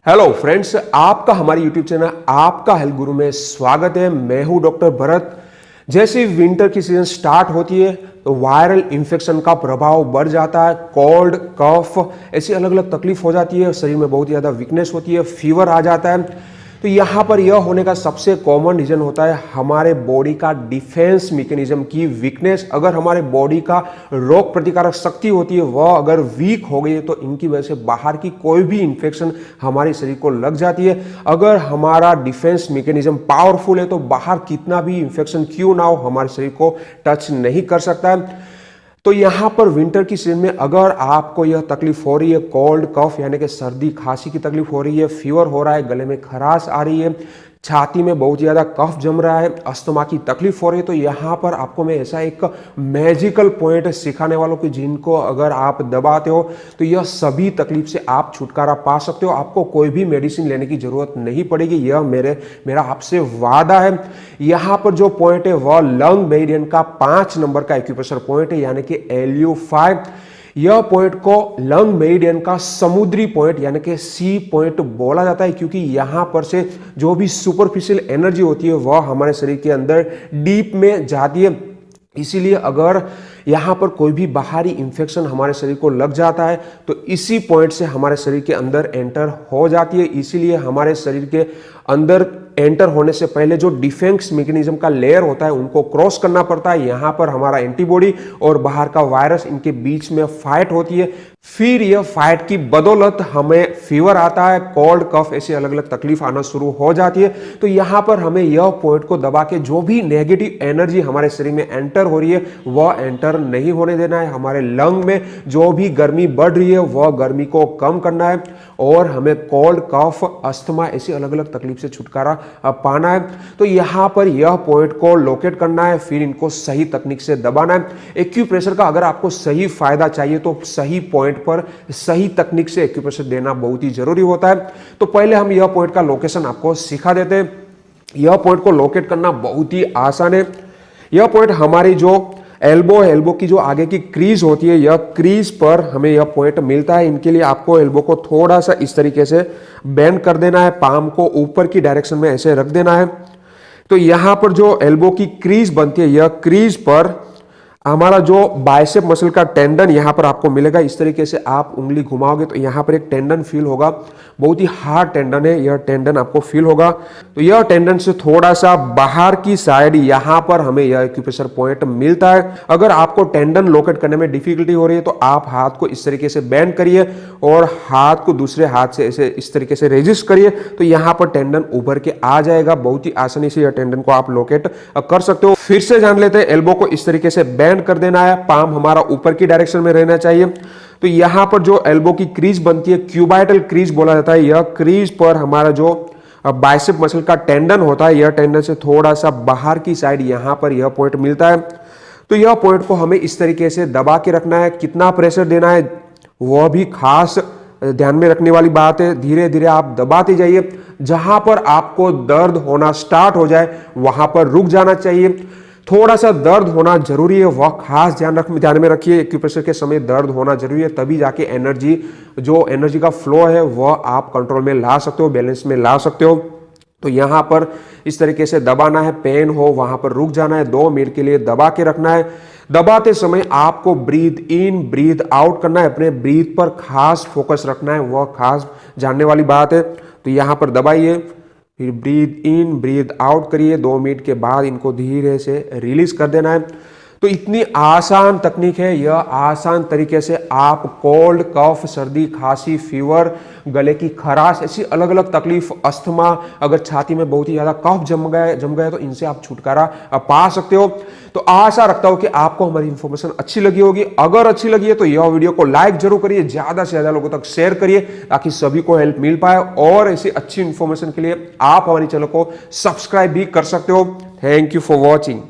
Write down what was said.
Hello friends, आपका हमारे YouTube channel आपका हेल्थ गुरु में स्वागत है। मैं हूं डॉक्टर भरत। जैसे विंटर की सीजन स्टार्ट होती है तो वायरल इन्फेक्शन का प्रभाव बढ़ जाता है। कोल्ड, कफ ऐसी अलग अलग तकलीफ हो जाती है। शरीर में बहुत ज़्यादा वीकनेस होती है, फीवर आ जाता है। तो यहाँ पर यह होने का सबसे कॉमन रीजन होता है हमारे बॉडी का डिफेंस मैकेनिज्म की वीकनेस। अगर हमारे बॉडी का रोग प्रतिकारक शक्ति होती है वह अगर वीक हो गई है तो इनकी वजह से बाहर की कोई भी इंफेक्शन हमारे शरीर को लग जाती है। अगर हमारा डिफेंस मैकेनिज्म पावरफुल है तो बाहर कितना भी इंफेक्शन क्यों ना हो हमारे शरीर को टच नहीं कर सकता है। तो यहाँ पर विंटर की सीजन में अगर आपको यह तकलीफ हो रही है, कोल्ड कफ यानी कि सर्दी खांसी की तकलीफ हो रही है, फीवर हो रहा है, गले में खराश आ रही है, छाती में बहुत ज़्यादा कफ जम रहा है, अस्थमा की तकलीफ हो रही है, तो यहाँ पर आपको मैं ऐसा एक मैजिकल पॉइंट सिखाने वालों की जिनको अगर आप दबाते हो तो यह सभी तकलीफ से आप छुटकारा पा सकते हो। आपको कोई भी मेडिसिन लेने की जरूरत नहीं पड़ेगी, यह मेरा आपसे वादा है। यहाँ पर जो पॉइंट है वह लंग मेरिडियन का 5 नंबर का एक्यूप्रेशर पॉइंट है यानी कि LU5। यह पॉइंट को लंग मेरिडियन का समुद्री पॉइंट यानी कि सी पॉइंट बोला जाता है, क्योंकि यहां पर से जो भी सुपरफिशियल एनर्जी होती है वह हमारे शरीर के अंदर डीप में जाती है। इसीलिए अगर यहाँ पर कोई भी बाहरी इंफेक्शन हमारे शरीर को लग जाता है तो इसी पॉइंट से हमारे शरीर के अंदर एंटर हो जाती है। इसीलिए हमारे शरीर के अंदर एंटर होने से पहले जो डिफेंस मैकेनिज्म का लेयर होता है उनको क्रॉस करना पड़ता है। यहाँ पर हमारा एंटीबॉडी और बाहर का वायरस इनके बीच में फाइट होती है। फिर यह फाइट की बदौलत हमें फीवर आता है, कोल्ड कफ ऐसी अलग अलग तकलीफ आना शुरू हो जाती है। तो यहाँ पर हमें यह पॉइंट को दबा के जो भी नेगेटिव एनर्जी हमारे शरीर में एंटर हो रही है वह एंटर नहीं होने देना है। हमारे लंग में जो भी गर्मी बढ़ रही है वह गर्मी को कम करना है और हमें कोल्ड कफ अस्थमा ऐसी अलग अलग तकलीफ से छुटकारा पाना है। तो यहाँ पर यह पॉइंट को लोकेट करना है, फिर इनको सही तकनीक से दबाना है। एक्यूप्रेशर का अगर आपको सही फायदा चाहिए तो सही पॉइंट पर सही तकनीक से एक्यूप्रेशर देना बहुत ही जरूरी होता है। तो पहले हम यह पॉइंट का लोकेशन आपको सिखा देते हैं। यह पॉइंट को लोकेट करना बहुत ही आसान है। यह पॉइंट हमारी जो एल्बो की जो आगे की क्रीज होती है, यह क्रीज पर हमें यह पॉइंट मिलता है। इनके लिए आपको एल्बो को थोड़ा सा इस तरीके से बेंड कर देना है, पाम को ऊपर की डायरेक्शन में ऐसे रख देना है। तो यहां पर जो एल्बो की क्रीज बनती है, यह क्रीज पर हमारा जो बाइसेप मसल का टेंडन यहां पर आपको मिलेगा। इस तरीके से आप उंगली घुमाओगे तो यहां पर एक टेंडन फील होगा, बहुत ही हार्ड टेंडन है, यह टेंडन आपको फील होगा। तो यह टेंडन से थोड़ा सा बाहर की साइड यहां पर हमें यह एक्यूप्रेशर पॉइंट मिलता है। अगर आपको टेंडन लोकेट करने में डिफिकल्टी हो रही है तो आप हाथ को इस तरीके से बेंड करिए और हाथ को दूसरे हाथ से ऐसे इस तरीके से रेजिस्ट करिए तो यहां पर टेंडन उभर के आ जाएगा। बहुत ही आसानी से यह टेंडन को आप लोकेट कर सकते हो। फिर से जान लेते हैं, एल्बो को इस तरीके से बेंड कर देना है, पाम हमारा ऊपर की डायरेक्शन में रहना चाहिए। तो यहां पर जो एल्बो की क्रीज बनती है क्यूबाइटल क्रीज बोला जाता है। यह क्रीज पर हमारा जो बाइसेप मसल का टेंडन होता है, यह टेंडन से थोड़ा सा बाहर की साइड यहां पर यह पॉइंट मिलता है। तो यह पॉइंट को हमें इस तरीके से दबा के रखना है। कितना प्रेशर देना है वह भी खास ध्यान में रखने वाली बात है। धीरे धीरे आप दबाते जाइए, जहां पर आपको दर्द होना स्टार्ट हो जाए वहां पर रुक जाना चाहिए। थोड़ा सा दर्द होना जरूरी है, वह खास ध्यान में रखिए। एक्यूप्रेशर के समय दर्द होना जरूरी है, तभी जाके एनर्जी का फ्लो है वह आप कंट्रोल में ला सकते हो, बैलेंस में ला सकते हो। तो यहाँ पर इस तरीके से दबाना है, पेन हो वहां पर रुक जाना है, 2 मिनट के लिए दबा के रखना है। दबाते समय आपको ब्रीथ इन ब्रीथ आउट करना है, अपने ब्रीथ पर खास फोकस रखना है, वह खास जानने वाली बात है। तो यहाँ पर दबाइए, फिर ब्रीथ इन ब्रीथ आउट करिए, 2 मिनट के बाद इनको धीरे से रिलीज कर देना है। तो इतनी आसान तकनीक है, यह आसान तरीके से आप कोल्ड कफ सर्दी खांसी फीवर गले की खराश ऐसी अलग अलग तकलीफ अस्थमा, अगर छाती में बहुत ही ज्यादा कफ जम गया तो इनसे आप छुटकारा पा सकते हो। तो आशा रखता हूं कि आपको हमारी इंफॉर्मेशन अच्छी लगी होगी। अगर अच्छी लगी है तो यह वीडियो को लाइक जरूर करिए, ज्यादा से ज्यादा लोगों तक शेयर करिए ताकि सभी को हेल्प मिल पाए। और ऐसी अच्छी इंफॉर्मेशन के लिए आप हमारे चैनल को सब्सक्राइब भी कर सकते हो। Thank you for watching.